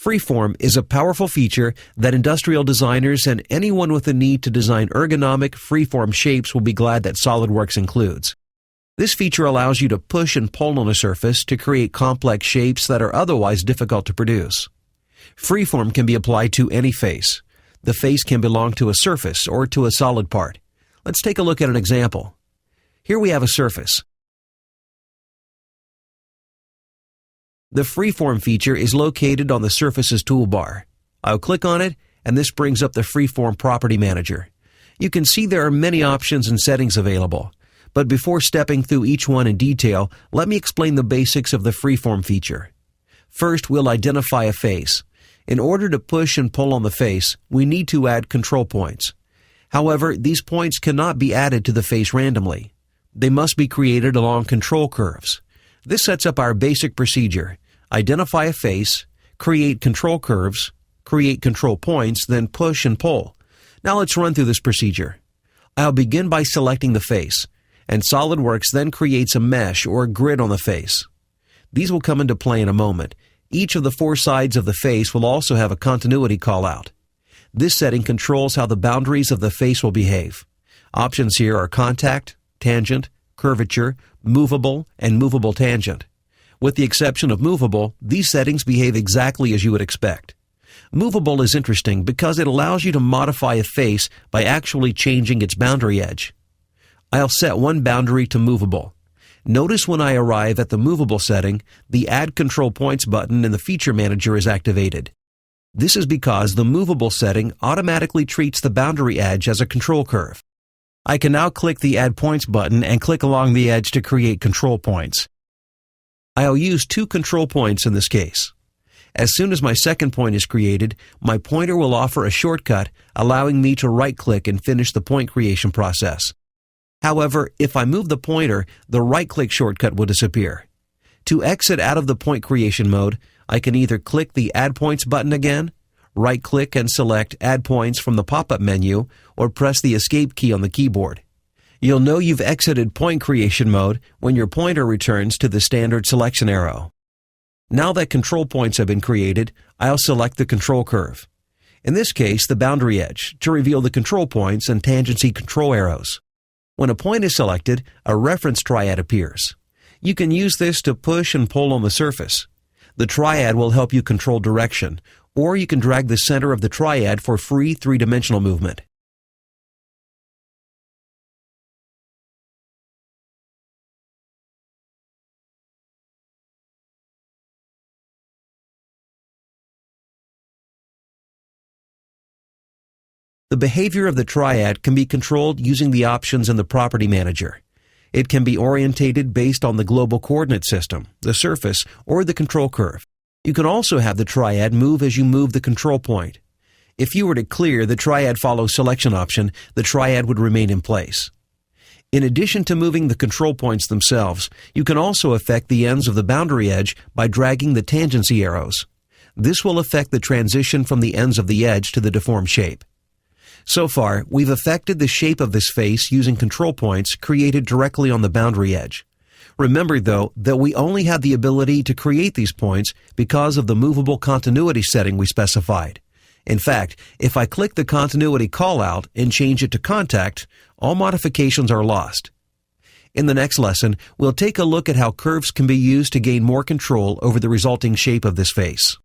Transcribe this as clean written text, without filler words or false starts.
Freeform is a powerful feature that industrial designers and anyone with a need to design ergonomic, freeform shapes will be glad that SOLIDWORKS includes. This feature allows you to push and pull on a surface to create complex shapes that are otherwise difficult to produce. Freeform can be applied to any face. The face can belong to a surface or to a solid part. Let's take a look at an example. Here we have a surface. The Freeform feature is located on the Surfaces toolbar. I'll click on it, and this brings up the Freeform Property Manager. You can see there are many options and settings available. But before stepping through each one in detail, let me explain the basics of the Freeform feature. First, we'll identify a face. In order to push and pull on the face, we need to add control points. However, these points cannot be added to the face randomly. They must be created along control curves. This sets up our basic procedure. Identify a face, create control curves, create control points, then push and pull. Now let's run through this procedure. I'll begin by selecting the face, and SOLIDWORKS then creates a mesh or grid on the face. These will come into play in a moment. Each of the four sides of the face will also have a continuity callout. This setting controls how the boundaries of the face will behave. Options here are contact, tangent, curvature, movable, and movable tangent. With the exception of movable, these settings behave exactly as you would expect. Movable is interesting because it allows you to modify a face by actually changing its boundary edge. I'll set one boundary to movable. Notice when I arrive at the movable setting, the Add Control Points button in the Feature Manager is activated. This is because the movable setting automatically treats the boundary edge as a control curve. I can now click the Add Points button and click along the edge to create control points. I'll use 2 control points in this case. As soon as my second point is created, my pointer will offer a shortcut allowing me to right-click and finish the point creation process. However, if I move the pointer, the right-click shortcut will disappear. To exit out of the point creation mode, I can either click the Add Points button again, right-click and select Add Points from the pop-up menu, or press the Escape key on the keyboard. You'll know you've exited point creation mode when your pointer returns to the standard selection arrow. Now that control points have been created, I'll select the control curve. In this case, the boundary edge, to reveal the control points and tangency control arrows. When a point is selected, a reference triad appears. You can use this to push and pull on the surface. The triad will help you control direction, or you can drag the center of the triad for free 3-dimensional movement. The behavior of the triad can be controlled using the options in the Property Manager. It can be orientated based on the global coordinate system, the surface, or the control curve. You can also have the triad move as you move the control point. If you were to clear the triad follow selection option, the triad would remain in place. In addition to moving the control points themselves, you can also affect the ends of the boundary edge by dragging the tangency arrows. This will affect the transition from the ends of the edge to the deformed shape. So far, we've affected the shape of this face using control points created directly on the boundary edge. Remember, though, that we only have the ability to create these points because of the movable continuity setting we specified. In fact, if I click the continuity callout and change it to contact, all modifications are lost. In the next lesson, we'll take a look at how curves can be used to gain more control over the resulting shape of this face.